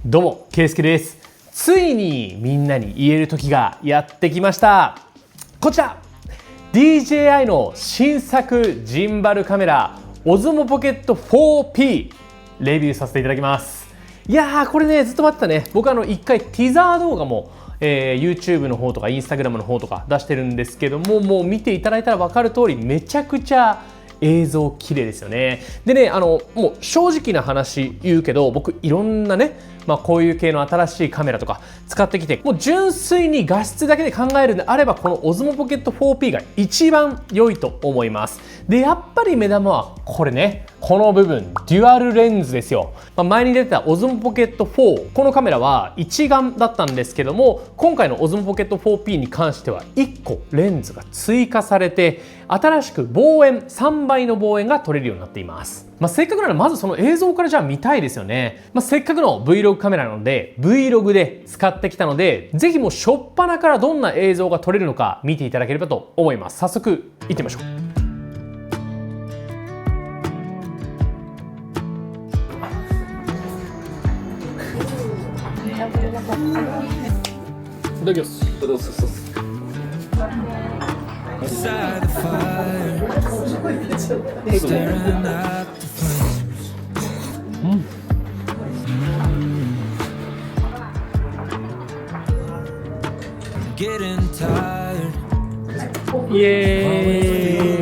どうも、ケイスケです。ついにみんなに言える時がやってきました。こちら DJI の新作ジンバルカメラ Osmo Pocket 4P レビューさせていただきます。いやーこれねずっと待ってたね。僕一回ティザー動画もYouTube の方とか Instagram の方とか出してるんですけども、もう見ていただいたら分かる通りめちゃくちゃ映像綺麗ですよね。でね、もう正直な話言うけど、僕いろんなね、こういう系の新しいカメラとか使ってきて、もう純粋に画質だけで考えるんであれば、この Osmo Pocket 4P が一番良いと思います。で、やっぱり目玉はこれね、この部分、デュアルレンズですよ。前に出てた Osmo Pocket 4、このカメラは一眼だったんですけども、今回の Osmo Pocket 4P に関しては1個レンズが追加されて、新しく望遠3倍の望遠が撮れるようになっています。せっかくならまずその映像からじゃあ見たいですよね。せっかくの Vlog カメラなので Vlog で使ってきたので、ぜひもう初っ端からどんな映像が撮れるのか見ていただければと思います。早速行ってみましょう。いただきます。Beside the fire, staring at the flames. Getting tired. イエ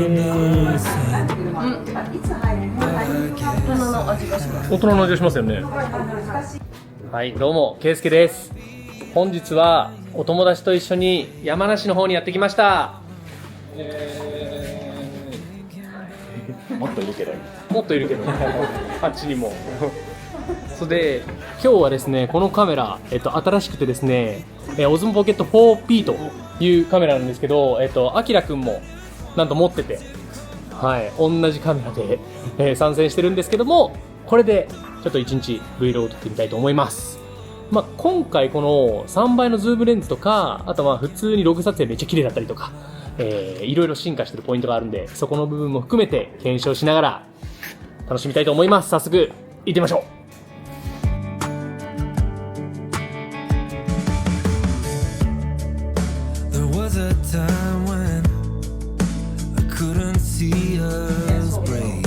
ーイ。大人の味がしますよね。はい、どうも、ケイスケです。本日はお友達と一緒に山梨の方にやってきました。もっといるけどあっちにもそれで今日はですね、このカメラ、新しくてですね、Osmo Pocket 4P というカメラなんですけど、あきらくんもなんと持ってて、はい、同じカメラで、参戦してるんですけども、これでちょっと1日 Vlog を撮ってみたいと思います。今回この3倍のズームレンズとか、あと普通にログ撮影めっちゃ綺麗だったりとか、いろいろ進化してるポイントがあるんで、そこの部分も含めて検証しながら楽しみたいと思います。早速行ってみましょう。There was a time when I couldn't see us break.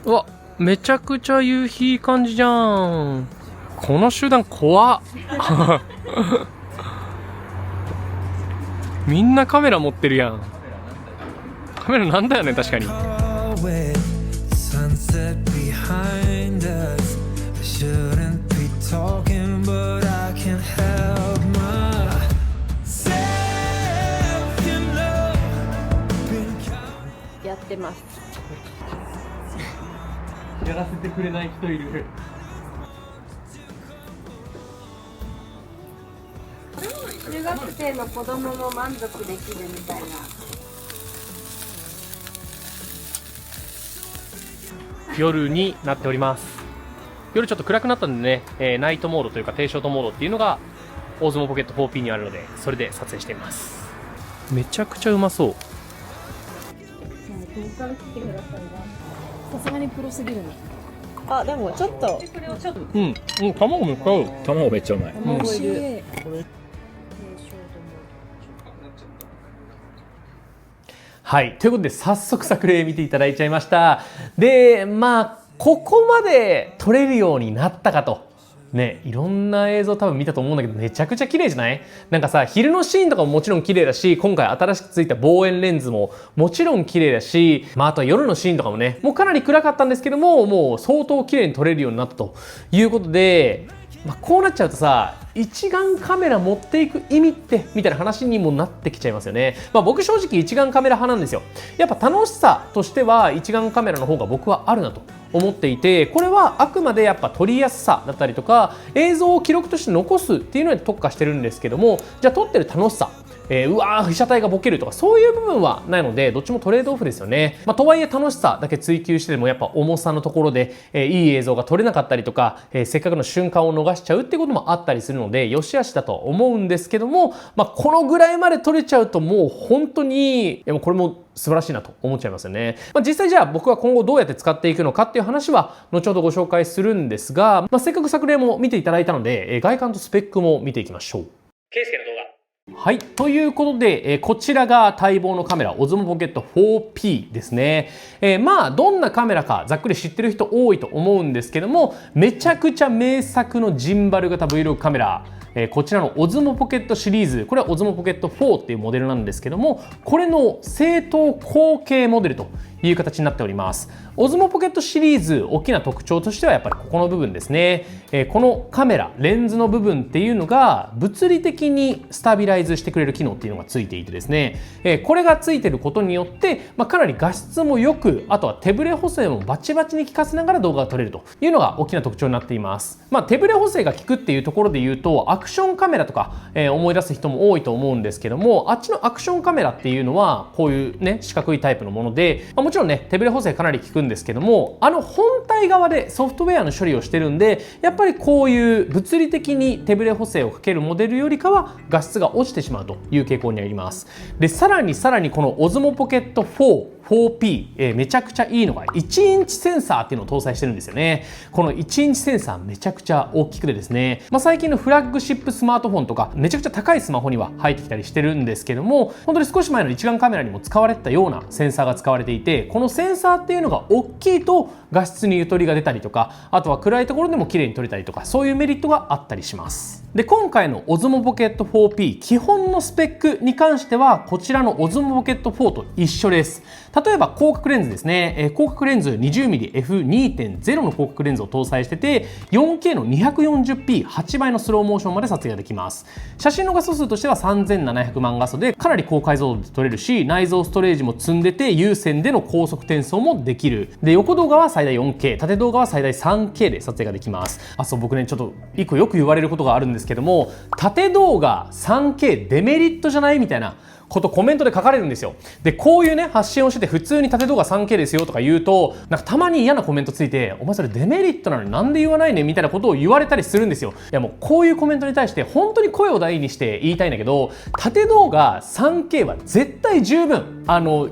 うわ、めちゃくちゃ夕日いい感じじゃん。この集団怖っみんなカメラ持ってるやん。カメラなんだよね、確かに。 Far away, the sunset behind us. I shouldn't be talking, but I can't help myself. You know, been counting. やってます。やらせてくれない人いる。中学生の子供も満足できるみたいな。夜になっております。夜ちょっと暗くなったんでね、ナイトモードというか低ショートモードっていうのが Osmo Pocket 4P にあるので、それで撮影しています。めちゃくちゃうまそう。ここから来てくださいな。さすがにプロすぎるね。あ、でもちょっと。卵めっちゃ合う。卵めっちゃうまい。卵いる。はい、ということで早速作例見ていただいちゃいました。で、ここまで撮れるようになったかと。ね、いろんな映像多分見たと思うんだけど、めちゃくちゃ綺麗じゃない？なんかさ、昼のシーンとかももちろん綺麗だし、今回新しくついた望遠レンズももちろん綺麗だし、あとは夜のシーンとかもね、もうかなり暗かったんですけども、もう相当綺麗に撮れるようになったということで、こうなっちゃうとさ、一眼カメラ持っていく意味ってみたいな話にもなってきちゃいますよね。僕正直一眼カメラ派なんですよ。やっぱ楽しさとしては一眼カメラの方が僕はあるなと思っていて、これはあくまでやっぱ撮りやすさだったりとか映像を記録として残すっていうのに特化してるんですけども、じゃあ撮ってる楽しさ、うわー被写体がボケるとかそういう部分はないので、どっちもトレードオフですよね。とはいえ楽しさだけ追求してでもやっぱ重さのところで、いい映像が撮れなかったりとか、せっかくの瞬間を逃しちゃうっていうこともあったりするのので良し悪しだと思うんですけども、このぐらいまで撮れちゃうともう本当にもうこれも素晴らしいなと思っちゃいますよね。実際じゃあ僕は今後どうやって使っていくのかっていう話は後ほどご紹介するんですが、せっかく作例も見ていただいたので、外観とスペックも見ていきましょう。ケイスケの動画。はい。ということで、こちらが待望のカメラ、Osmo Pocket 4P ですね。どんなカメラかざっくり知ってる人多いと思うんですけども、めちゃくちゃ名作のジンバル型 Vlog カメラ。こちらの Osmo Pocket シリーズ、これは Osmo Pocket 4っていうモデルなんですけども、これの正統後継モデルという形になっております。Osmo Pocket シリーズ大きな特徴としてはやっぱりここの部分ですね。このカメラレンズの部分っていうのが物理的にスタビライズしてくれる機能っていうのがついていてですね、これがついてることによって、かなり画質も良く、あとは手ブレ補正もバチバチに効かせながら動画が撮れるというのが大きな特徴になっています。手ブレ補正が効くっていうところで言うとアクションカメラとか、思い出す人も多いと思うんですけども、あっちのアクションカメラっていうのはこういうね四角いタイプのもので、もちろんね手ブレ補正かなり効くんですけども、本体側でソフトウェアの処理をしてるんで、やっぱりこういう物理的に手ブレ補正をかけるモデルよりかは画質が落ちてしまうという傾向にあります。でさらにこの Osmo Pocket 4P、めちゃくちゃいいのが1インチセンサーっていうのを搭載してるんですよね。この1インチセンサーめちゃくちゃ大きくてですね、最近のフラッグシップスマートフォンとかめちゃくちゃ高いスマホには入ってきたりしてるんですけども、本当に少し前の一眼カメラにも使われてたようなセンサーが使われていて、このセンサーっていうのが大きいと画質にゆとりが出たりとか、あとは暗いところでも綺麗に撮れたりとか、そういうメリットがあったりします。で今回の Osmo Pocket 4P 基本のスペックに関してはこちらの Osmo Pocket 4と一緒です。例えば広角レンズですね、広角レンズ 20mmF2.0 の広角レンズを搭載してて 4K の 240p8 倍のスローモーションまで撮影ができます。写真の画素数としては3700万画素でかなり高解像度で撮れるし、内蔵ストレージも積んでて有線での高速転送もできる。で横動画は最大 4K、 縦動画は最大 3K で撮影ができます。そう僕ねちょっと一個よく言われることがあるんですけども、縦動画 3K デメリットじゃないみたいなことコメントで書かれるんですよ。でこういうね発信をしてて普通に縦動画 3K ですよとか言うと、なんかたまに嫌なコメントついて、お前それデメリットなのになんで言わないねみたいなことを言われたりするんですよ。いやもうこういうコメントに対して本当に声を大にして言いたいんだけど、縦動画 3K は絶対十分。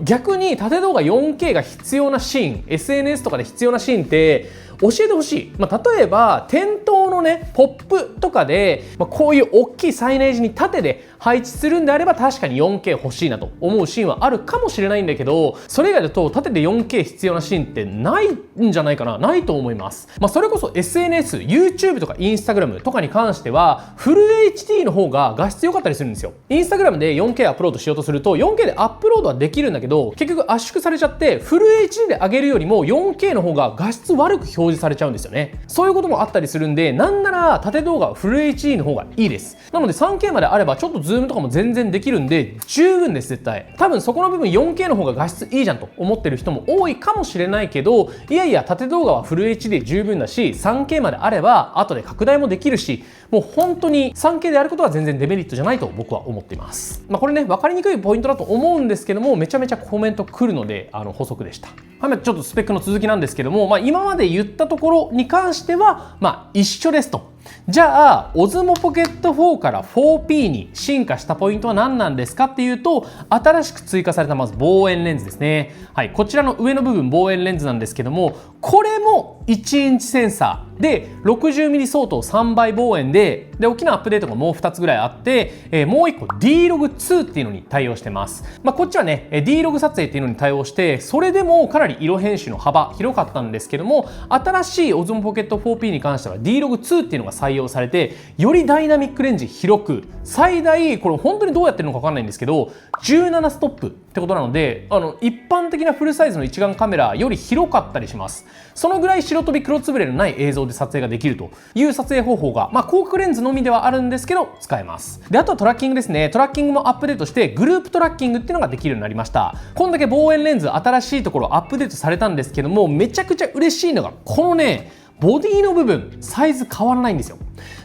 逆に縦動画 4K が必要なシーン、 SNS とかで必要なシーンって教えてほしい。例えば店頭のねポップとかで、こういう大きいサイネージに縦で配置するんであれば確かに 4K 欲しいなと思うシーンはあるかもしれないんだけど、それ以外だと縦で 4K 必要なシーンってないんじゃないかな、ないと思います。それこそ SNS、YouTube とか Instagram とかに関してはフル HD の方が画質良かったりするんですよ。Instagram で 4K アップロードしようとすると 4K でアップロードはできるんだけど、結局圧縮されちゃってフル HD で上げるよりも 4K の方が画質悪く表示されちゃうんですよね。そういうこともあったりするんで、なんなら縦動画はフル HD の方がいいです。なので 3K まであればちょっとズームとかも全然できるんで十分です。絶対多分そこの部分 4K の方が画質いいじゃんと思ってる人も多いかもしれないけど、いやいや縦動画はフル HD で十分だし 3K まであれば後で拡大もできるし、もう本当に 3K であることは全然デメリットじゃないと僕は思っています。これね分かりにくいポイントだと思うんですけども、めちゃめちゃコメント来るので補足でした。ちょっとスペックの続きなんですけども、今まで言ったところに関しては一緒ですと。じゃあ Osmo Pocket 4から 4P に進化したポイントは何なんですかっていうと、新しく追加されたまず望遠レンズですね。こちらの上の部分望遠レンズなんですけども、これも1インチセンサーで 60mm 相当3倍望遠で大きなアップデートがもう2つぐらいあって、もう1個 D-Log2 っていうのに対応してます。こっちはね D-Log 撮影っていうのに対応して、それでもかなり色編集の幅広かったんですけども、新しい Osmo Pocket 4P に関しては D-Log2 っていうのが採用されて、よりダイナミックレンジ広く、最大これ本当にどうやってるのか分かんないんですけど17ストップってことなので、一般的なフルサイズの一眼カメラより広かったりします。そのぐらい白飛び黒つぶれのない映像で撮影ができるという撮影方法が、広角レンズのみではあるんですけど使えます。であとはトラッキングですね。トラッキングもアップデートしてグループトラッキングっていうのができるようになりました。こんだけ望遠レンズ新しいところアップデートされたんですけども、めちゃくちゃ嬉しいのがこのねボディの部分サイズ変わらないんですよ。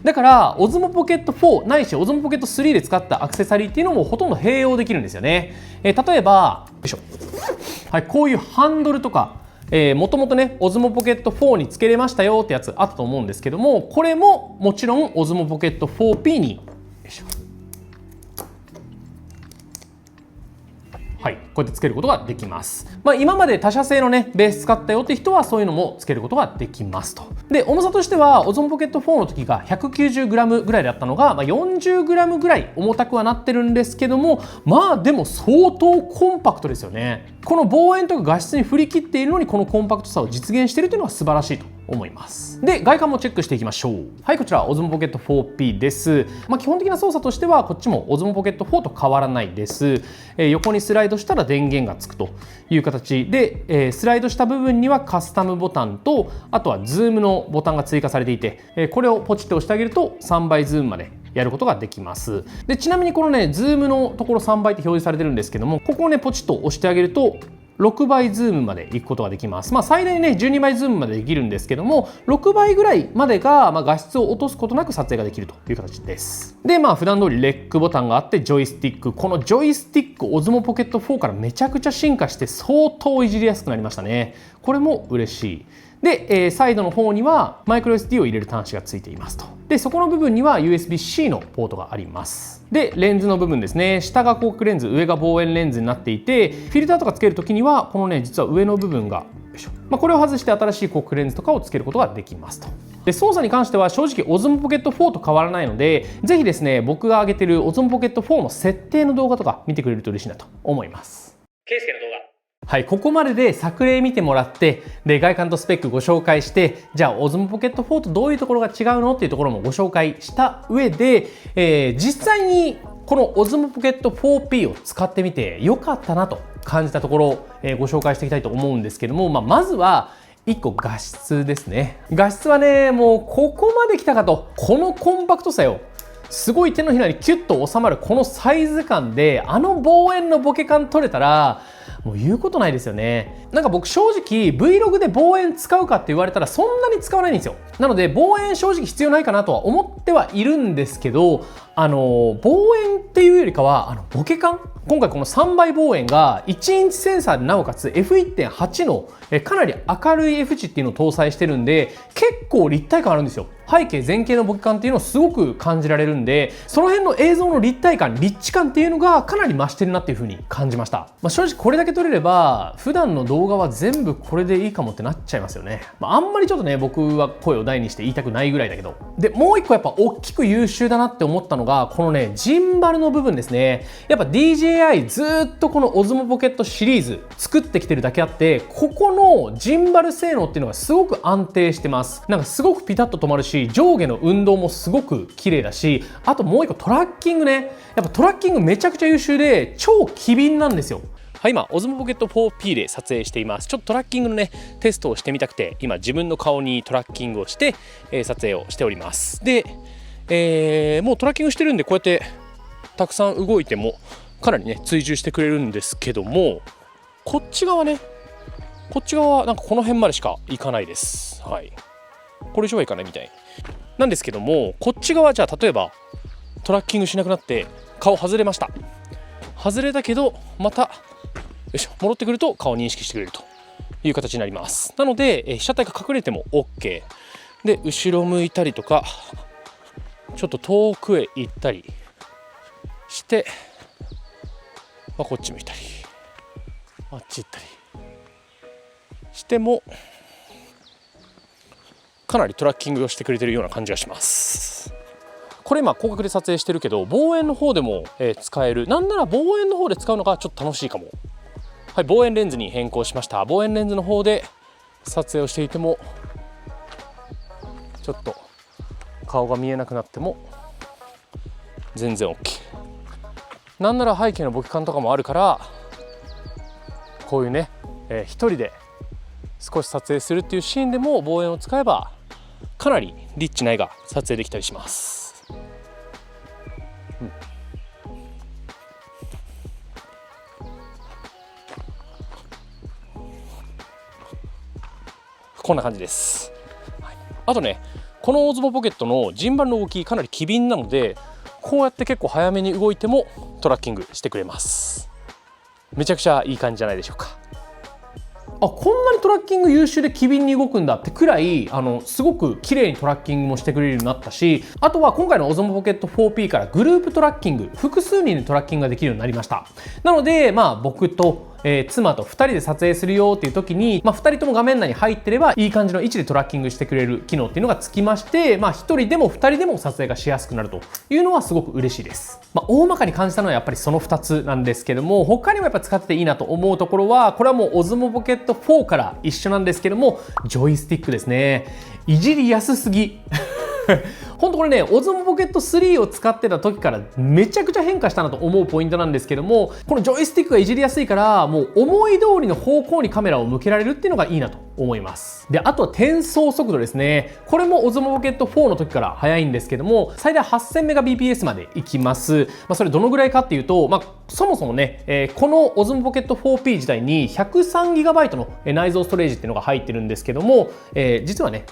だから Osmo Pocket 4ないし Osmo Pocket 3で使ったアクセサリーっていうのもほとんど併用できるんですよね。例えばよいしょ、こういうハンドルとかもともとね Osmo Pocket 4につけれましたよってやつあったと思うんですけども、これももちろん Osmo Pocket 4P にはい、こうやってつけることができます。今まで他社製のねベース使ったよって人はそういうのもつけることができますと。で重さとしては Osmo Pocket 4の時が 190g ぐらいだったのが、40g ぐらい重たくはなってるんですけども、でも相当コンパクトですよね。この望遠とか画質に振り切っているのにこのコンパクトさを実現しているというのは素晴らしいと思います。で外観もチェックしていきましょう。はい、こちら Osmo Pocket 4P です。基本的な操作としてはこっちも Osmo Pocket 4と変わらないです。横にスライドしたら電源がつくという形で、スライドした部分にはカスタムボタンと、あとはズームのボタンが追加されていて、これをポチッと押してあげると3倍ズームまでやることができます。でちなみにこのねズームのところ3倍って表示されてるんですけども、ここをねポチッと押してあげると6倍ズームまで行くことができます。最大ね12倍ズームまでできるんですけども、6倍ぐらいまでが、画質を落とすことなく撮影ができるという形です。で普段通りレックボタンがあってジョイスティック、このジョイスティック Osmo Pocket 4からめちゃくちゃ進化して相当いじりやすくなりましたね。これも嬉しい。で、サイドの方にはマイクロ SD を入れる端子がついていますと。でそこの部分には USB-C のポートがあります。でレンズの部分ですね、下が広角レンズ、上が望遠レンズになっていて、フィルターとかつけるときにはこのね実は上の部分がこれを外して新しい広角レンズとかをつけることができますと。で操作に関しては正直 Osmo Pocket 4と変わらないので、ぜひですね僕が上げてる Osmo Pocket 4の設定の動画とか見てくれると嬉しいなと思います。ケイスケの動画、はい、ここまでで作例見てもらって、で外観とスペックご紹介して、じゃあ Osmo Pocket 4とどういうところが違うのっていうところもご紹介した上で、実際にこの Osmo Pocket 4P を使ってみて良かったなと感じたところを、ご紹介していきたいと思うんですけども、まずは1個画質ですね。画質はねもうここまで来たかと、このコンパクトさよ、すごい手のひらにキュッと収まるこのサイズ感で、望遠のボケ感取れたらもう言うことないですよね。なんか僕正直 Vlog で望遠使うかって言われたらそんなに使わないんですよ。なので望遠正直必要ないかなとは思ってはいるんですけど、望遠っていうよりかはボケ感、今回この3倍望遠が1インチセンサーでなおかつ F1.8 のかなり明るい F 値っていうのを搭載してるんで、結構立体感あるんですよ。背景前景のボケ感っていうのをすごく感じられるんで、その辺の映像の立体感、立地感っていうのがかなり増してるなっていう風に感じました。正直これだけ撮れれば普段の動画は全部これでいいかもってなっちゃいますよね。あんまりちょっとね僕は声を大にして言いたくないぐらいだけど。でもう一個やっぱ大きく優秀だなって思ったのがこのねジンバルの部分ですね。やっぱ DJI ずっとこの Osmo Pocket シリーズ作ってきてるだけあって、ここのジンバル性能っていうのがすごく安定してます。なんかすごくピタッと止まるし、上下の運動もすごく綺麗だし、あともう一個トラッキングね。やっぱトラッキングめちゃくちゃ優秀で超機敏なんですよ。はい、今 Osmo Pocket 4P で撮影しています。ちょっとトラッキングのねテストをしてみたくて、今自分の顔にトラッキングをして、撮影をしております。で、もうトラッキングしてるんでこうやってたくさん動いてもかなりね追従してくれるんですけども、こっち側ね、こっち側はなんかこの辺までしか行かないです。はい、これ以上はいかないみたいなんですけども、こっち側じゃあ例えばトラッキングしなくなって顔外れました。外れたけどまたよいしょ戻ってくると顔を認識してくれるという形になります。なので被写体が隠れても OK で、後ろ向いたりとかちょっと遠くへ行ったりして、こっち向いたりあっち行ったりしてもかなりトラッキングをしてくれてるような感じがします。これ今広角で撮影してるけど望遠の方でも使える。なんなら望遠の方で使うのがちょっと楽しいかも。はい、望遠レンズに変更しました。望遠レンズの方で撮影をしていてもちょっと顔が見えなくなっても全然 OK。 なんなら背景のボケ感とかもあるから、こういうね、一人で少し撮影するっていうシーンでも望遠を使えばかなりリッチな絵が撮影できたりします。こんな感じです。はい、あとねこの Osmo Pocket のジンバルの動きかなり機敏なので、こうやって結構早めに動いてもトラッキングしてくれます。めちゃくちゃいい感じじゃないでしょうか。こんなにトラッキング優秀で機敏に動くんだってくらいすごく綺麗にトラッキングもしてくれるようになったし、あとは今回の Osmo Pocket 4P からグループトラッキング、複数人でトラッキングができるようになりました。なので僕と妻と2人で撮影するよっていう時に、2人とも画面内に入ってればいい感じの位置でトラッキングしてくれる機能っていうのがつきまして、1人でも2人でも撮影がしやすくなるというのはすごく嬉しいです。大まかに感じたのはやっぱりその2つなんですけども、他にもやっぱ使ってていいなと思うところは、これはもう Osmo Pocket 4から一緒なんですけども、ジョイスティックですね。いじりやすすぎ本当これね、Osmo Pocket 3を使ってた時からめちゃくちゃ変化したなと思うポイントなんですけども、このジョイスティックがいじりやすいから、もう思い通りの方向にカメラを向けられるっていうのがいいなと思います。で、あとは転送速度ですね。これも Osmo Pocket 4の時から速いんですけども、最大 8000Mbps までいきます。それどのぐらいかっていうと、そもそもね、この Osmo Pocket 4P 自体に 103GB の内蔵ストレージっていうのが入ってるんですけども、実はね、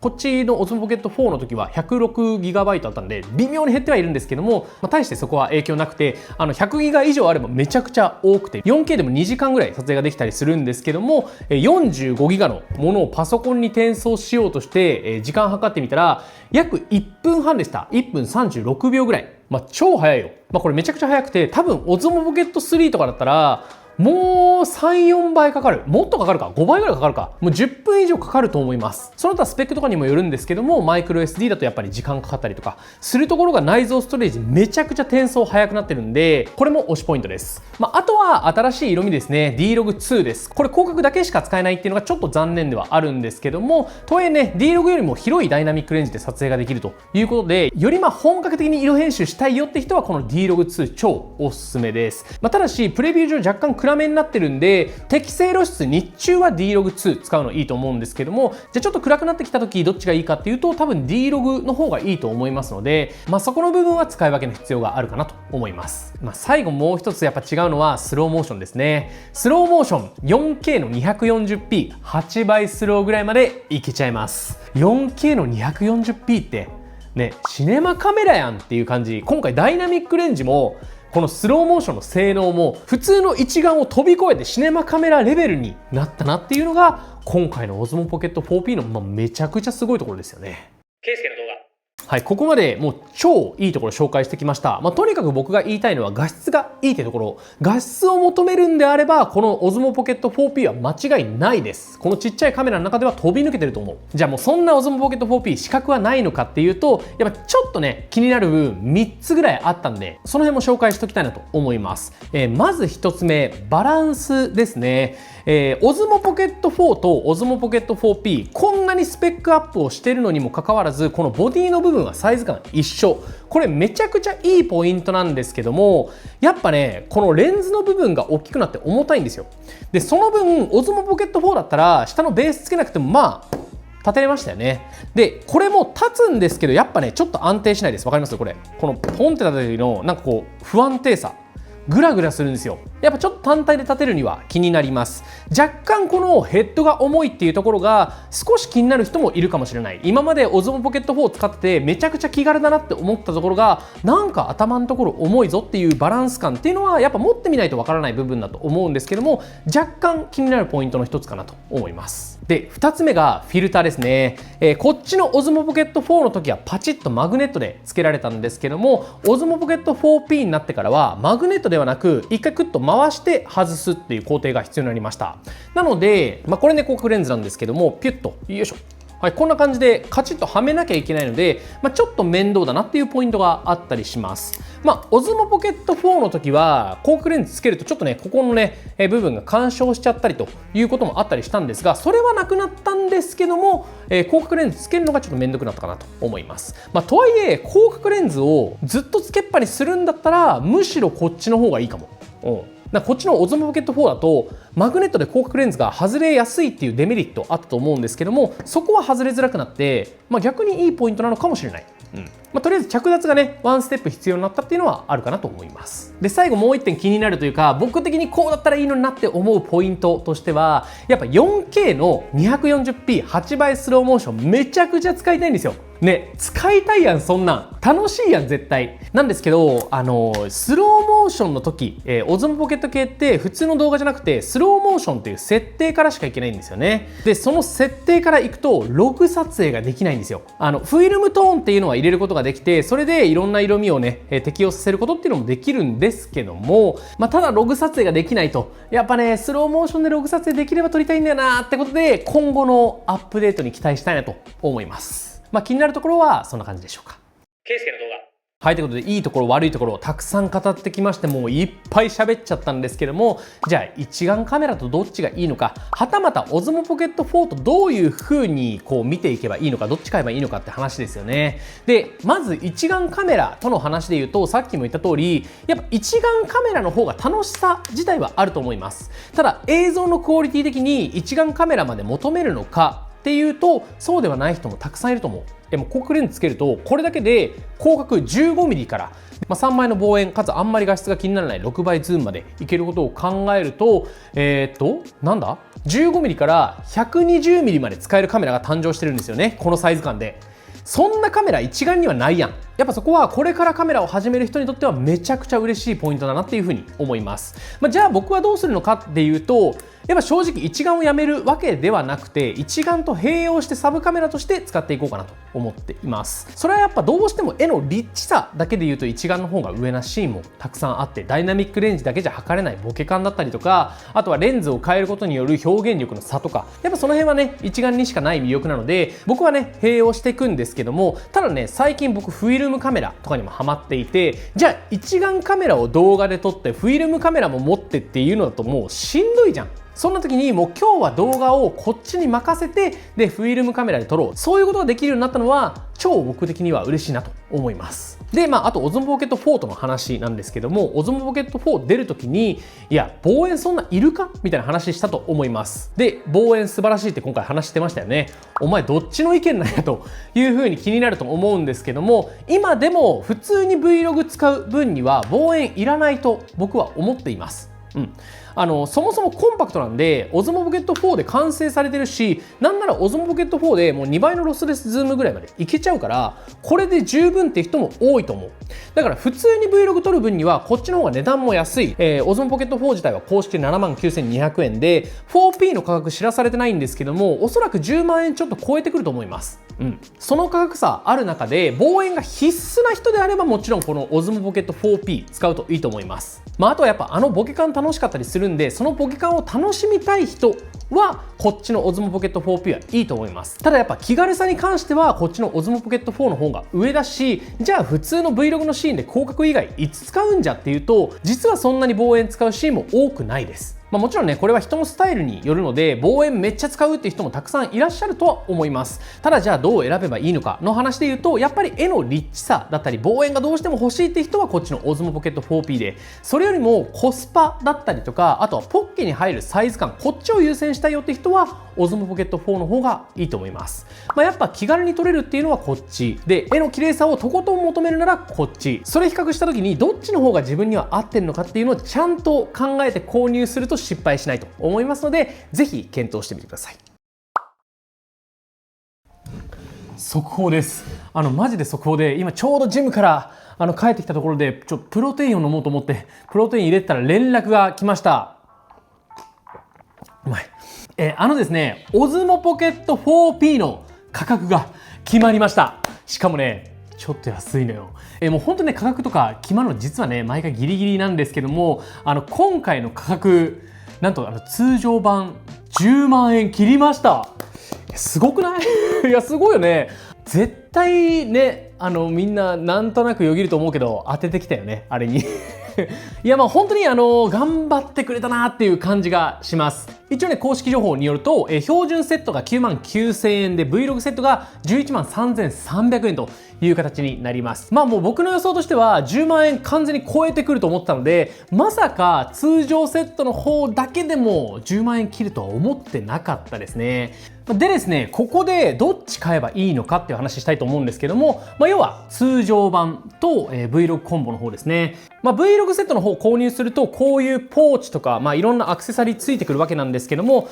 こっちの Osmo Pocket 4の時は 106GB あったんで微妙に減ってはいるんですけども、大してそこは影響なくて、100GB 以上あればめちゃくちゃ多くて 4K でも2時間ぐらい撮影ができたりするんですけども、45GB のものをパソコンに転送しようとして時間計ってみたら約1分半でした。1分36秒ぐらい。超早いよ。これめちゃくちゃ早くて、多分 Osmo Pocket 3とかだったらもう3、4倍かかる。もっとかかるか。5倍ぐらいかかるか。もう10分以上かかると思います。その他スペックとかにもよるんですけども、マイクロ SD だとやっぱり時間かかったりとかするところが、内蔵ストレージめちゃくちゃ転送早くなってるんで、これも推しポイントです。あとは新しい色味ですね。D-Log2 です。これ広角だけしか使えないっていうのがちょっと残念ではあるんですけども、とはいえね、D-Log よりも広いダイナミックレンジで撮影ができるということで、より本格的に色編集したいよって人はこの D-Log2 超おすすめです。ただしプレビュー上若干暗めになってるんで、適正露出、日中は D-Log2 使うのいいと思うんですけども、じゃあちょっと暗くなってきた時どっちがいいかっていうと、多分 D-Log の方がいいと思いますので、そこの部分は使い分けの必要があるかなと思います。最後もう一つやっぱ違うのはスローモーションですね。スローモーション 4K の 240p 8倍スローぐらいまでいけちゃいます。 4K の 240p ってね、シネマカメラやんっていう感じ。今回ダイナミックレンジもこのスローモーションの性能も普通の一眼を飛び越えてシネマカメラレベルになったなっていうのが、今回の Osmo Pocket 4P のめちゃくちゃすごいところですよね。ケイスケの動画、はい、ここまでもう超いいところ紹介してきました。とにかく僕が言いたいのは画質がいいってところ。画質を求めるんであれば、この Osmo Pocket 4P は間違いないです。このちっちゃいカメラの中では飛び抜けてると思う。じゃあもうそんな Osmo Pocket 4P 死角はないのかっていうと、やっぱちょっとね、気になる部分3つぐらいあったんで、その辺も紹介しておきたいなと思います。まず1つ目、バランスですね。Osmo Pocket 4と Osmo Pocket 4P、 こんなにスペックアップをしているのにもかかわらず、このボディの部分はサイズ感一緒。これめちゃくちゃいいポイントなんですけども、やっぱね、このレンズの部分が大きくなって重たいんですよ。でその分 Osmo Pocket 4だったら下のベースつけなくても立てれましたよね。でこれも立つんですけど、やっぱねちょっと安定しないです。わかります？これこのポンって立てた時のなんかこう不安定さ、グラグラするんですよ。やっぱちょっと単体で立てるには気になります。若干このヘッドが重いっていうところが少し気になる人もいるかもしれない。今まで Osmo Pocket 4を使ってめちゃくちゃ気軽だなって思ったところが、なんか頭のところ重いぞっていうバランス感っていうのはやっぱ持ってみないとわからない部分だと思うんですけども、若干気になるポイントの一つかなと思います。で2つ目がフィルターですね。こっちの Osmo Pocket 4の時はパチッとマグネットで付けられたんですけども、 Osmo Pocket 4P になってからはマグネットではなく一回クッと回して外すっていう工程が必要になりました。なので、これね広角レンズなんですけども、ピュッとよいしょ、はい、こんな感じでカチッとはめなきゃいけないので、ちょっと面倒だなっていうポイントがあったりします。Osmo Pocket 4の時は広角レンズつけるとちょっとねここのね部分が干渉しちゃったりということもあったりしたんですが、それはなくなったんですけども、広角レンズつけるのがちょっと面倒くなったかなと思います。とはいえ広角レンズをずっとつけっぱにするんだったらむしろこっちの方がいいかも。こっちの Osmo Pocket 4だとマグネットで広角レンズが外れやすいっていうデメリットあったと思うんですけども、そこは外れづらくなって、逆にいいポイントなのかもしれない。とりあえず着脱がねワンステップ必要になったっていうのはあるかなと思います。で最後もう一点気になるというか、僕的にこうだったらいいのになって思うポイントとしては、やっぱ 4K の 240p8 倍スローモーションめちゃくちゃ使いたいんですよ。ね、使いたいやん、そんなん。楽しいやん、絶対。なんですけど、スローモーションの時、オズモポケット系って普通の動画じゃなくて、スローモーションっていう設定からしかいけないんですよね。で、その設定からいくと、ログ撮影ができないんですよ。フィルムトーンっていうのは入れることができて、それでいろんな色味をね、適用させることっていうのもできるんですけども、ただログ撮影ができないと、やっぱね、スローモーションでログ撮影できれば撮りたいんだよなってことで、今後のアップデートに期待したいなと思います。気になるところはそんな感じでしょうか。ケイスケの動画。はい、ということで、いいところ悪いところをたくさん語ってきまして、もういっぱい喋っちゃったんですけども、じゃあ一眼カメラとどっちがいいのか、はたまたオズモポケット4とどういう風にこう見ていけばいいのか、どっち買えばいいのかって話ですよね。で、まず一眼カメラとの話で言うと、さっきも言った通り、やっぱ一眼カメラの方が楽しさ自体はあると思います。ただ映像のクオリティ的に一眼カメラまで求めるのかっていうと、そうではない人もたくさんいると思う。でも広角レンズつけると、これだけで広角 15mm から、3枚の望遠かつあんまり画質が気にならない6倍ズームまでいけることを考えると、なんだ 15mm から 120mm まで使えるカメラが誕生してるんですよね、このサイズ感で。そんなカメラ一眼にはないやん。やっぱそこはこれからカメラを始める人にとってはめちゃくちゃ嬉しいポイントだなっていうふうに思います。じゃあ僕はどうするのかっていうと、やっぱ正直一眼をやめるわけではなくて、一眼と併用してサブカメラとして使っていこうかなと思っています。それはやっぱどうしても絵のリッチさだけで言うと一眼の方が上なシーンもたくさんあって、ダイナミックレンジだけじゃ測れないボケ感だったりとか、あとはレンズを変えることによる表現力の差とか、やっぱその辺はね一眼にしかない魅力なので、僕はね併用していくんですけども、ただね最近僕フィルムカメラとかにもハマっていて、じゃあ一眼カメラを動画で撮ってフィルムカメラも持ってっていうのだともうしんどいじゃん。そんな時にもう今日は動画をこっちに任せて、でフィルムカメラで撮ろう、そういうことができるようになったのは超僕的には嬉しいなと思います。であとオズモポケット4との話なんですけども、オズモポケット4出る時に、いや望遠そんないるかみたいな話したと思います。で望遠素晴らしいって今回話してましたよね。お前どっちの意見なんやという風に気になると思うんですけども、今でも普通に Vlog 使う分には望遠いらないと僕は思っています。そもそもコンパクトなんで、オズモポケット4で完成されてるし、なんならオズモポケット4でもう2倍のロスレスズームぐらいまでいけちゃうから、これで十分って人も多いと思う。だから普通に Vlog 撮る分にはこっちの方が値段も安い。オズモポケット4自体は公式79,200円で 4P の価格知らされてないんですけども、おそらく10万円ちょっと超えてくると思います。その価格差ある中で望遠が必須な人であれば、もちろんこのオズモポケット 4P 使うといいと思います。あとはやっぱボケ感楽しかったりするんで、そのボケ感を楽しみたい人はこっちのオズモポケット 4P はいいと思います。ただやっぱ気軽さに関してはこっちのオズモポケット4の方が上だし、じゃあ普通の Vlog のシーンで広角以外いつ使うんじゃっていうと、実はそんなに望遠使うシーンも多くないです。もちろんねこれは人のスタイルによるので、望遠めっちゃ使うっていう人もたくさんいらっしゃるとは思います。ただじゃあどう選べばいいのかの話で言うと、やっぱり絵のリッチさだったり望遠がどうしても欲しいって人はこっちのオズモポケット 4P で、それよりもコスパだったりとか、あとはポッケに入るサイズ感、こっちを優先したいよって人はオズモポケット4の方がいいと思います。やっぱ気軽に撮れるっていうのはこっちで、絵の綺麗さをとことん求めるならこっち。それ比較した時にどっちの方が自分には合ってるのかっていうのをちゃんと考えて購入すると失敗しないと思いますので、ぜひ検討してみてください。速報です。マジで速報で、今ちょうどジムから帰ってきたところでプロテインを飲もうと思ってプロテイン入れてたら連絡が来ました。うまい。ですね、オズモポケット 4P の価格が決まりました。しかもねちょっと安いのよ。もう本当ね価格とか決まるの実はね毎回ギリギリなんですけども、今回の価格なんと通常版10万円切りました。すごくない？いやすごいよね。絶対ねみんななんとなくよぎると思うけど当ててきたよねあれに。いや本当に頑張ってくれたなっていう感じがします。一応ね公式情報によると、標準セットが99,000円で Vlog セットが113,300円という形になります。もう僕の予想としては10万円完全に超えてくると思ったので、まさか通常セットの方だけでも10万円切るとは思ってなかったですね。でですね、ここでどっち買えばいいのかっていう話したいと思うんですけども、要は通常版と、Vlog コンボの方ですね。Vlog セットの方を購入するとこういうポーチとか、いろんなアクセサリーついてくるわけなんですけども、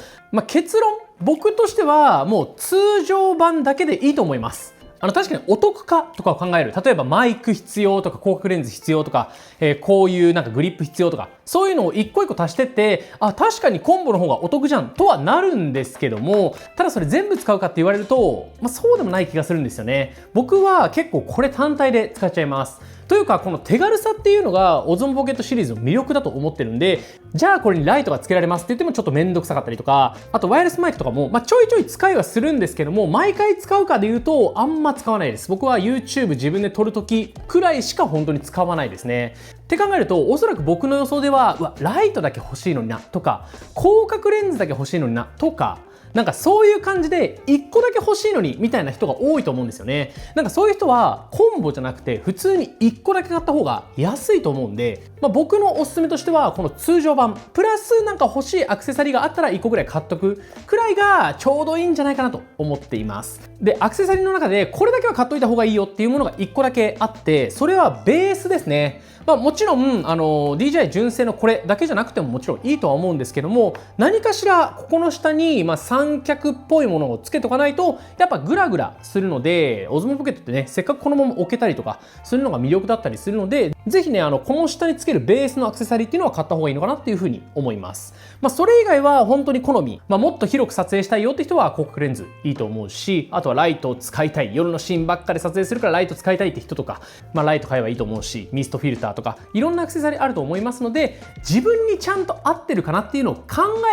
結論僕としてはもう通常版だけでいいと思います。確かにお得かとかを考える。例えばマイク必要とか広角レンズ必要とか、こういうなんかグリップ必要とか、そういうのを一個一個足してって、確かにコンボの方がお得じゃんとはなるんですけども、ただそれ全部使うかって言われると、そうでもない気がするんですよね。僕は結構これ単体で使っちゃいます。というか、この手軽さっていうのがオズモポケットシリーズの魅力だと思ってるんで、じゃあこれにライトがつけられますって言ってもちょっとめんどくさかったりとか、あとワイヤレスマイクとかも、ちょいちょい使いはするんですけども、毎回使うかで言うとあんま使わないです。僕は YouTube 自分で撮るときくらいしか本当に使わないですね。って考えると、おそらく僕の予想では、ライトだけ欲しいのになとか、広角レンズだけ欲しいのになとか、なんかそういう感じで1個だけ欲しいのにみたいな人が多いと思うんですよね。なんかそういう人はコンボじゃなくて普通に1個だけ買った方が安いと思うんで、僕のおすすめとしてはこの通常版プラスなんか欲しいアクセサリーがあったら1個ぐらい買っとくくらいがちょうどいいんじゃないかなと思っています。で、アクセサリーの中でこれだけは買っといた方がいいよっていうものが1個だけあって、それはベースですね。もちろんDJI 純正のこれだけじゃなくてももちろんいいとは思うんですけども、何かしらここの下に三脚っぽいものをつけとかないとやっぱグラグラするので、オズモポケットってね、せっかくこのまま置けたりとかするのが魅力だったりするので、ぜひねこの下につけるベースのアクセサリーっていうのは買った方がいいのかなっていうふうに思います。それ以外は本当に好み、もっと広く撮影したいよって人は広角レンズいいと思うし、あとはライトを使いたい、夜のシーンばっかで撮影するからライト使いたいって人とか、ライト買えばいいと思うし、ミストフィルターとかいろんなアクセサリーあると思いますので、自分にちゃんと合ってるかなっていうのを考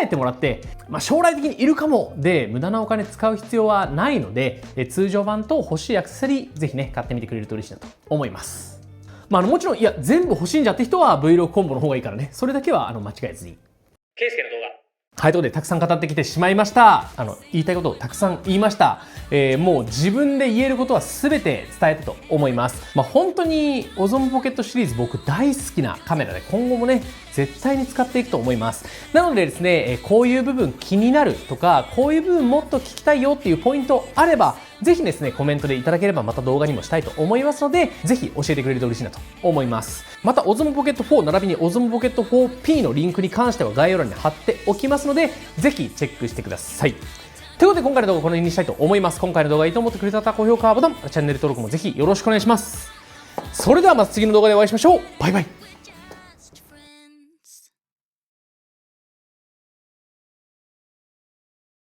えてもらって、将来的にいるかもで無駄なお金使う必要はないので、通常版と欲しいアクセサリーぜひね買ってみてくれると嬉しいなと思います。もちろん全部欲しいんじゃって人は Vlog コンボの方がいいからね、それだけは間違えずに。ケイスケの動画、はい、ということでたくさん語ってきてしまいました。言いたいことをたくさん言いました。もう自分で言えることは全て伝えたと思います。本当にオズモポケットシリーズ僕大好きなカメラで、今後もね絶対に使っていくと思います。なのでですね、こういう部分気になるとか、こういう部分もっと聞きたいよっていうポイントあれば、ぜひですねコメントでいただければまた動画にもしたいと思いますので、ぜひ教えてくれると嬉しいなと思います。またオズモポケット4並びにオズモポケット 4P のリンクに関しては概要欄に貼っておきますので、ぜひチェックしてください。ということで今回の動画はこの辺にしたいと思います。今回の動画いいと思ってくれた方は高評価ボタン、チャンネル登録もぜひよろしくお願いします。それではまた次の動画でお会いしましょう。バイバイ。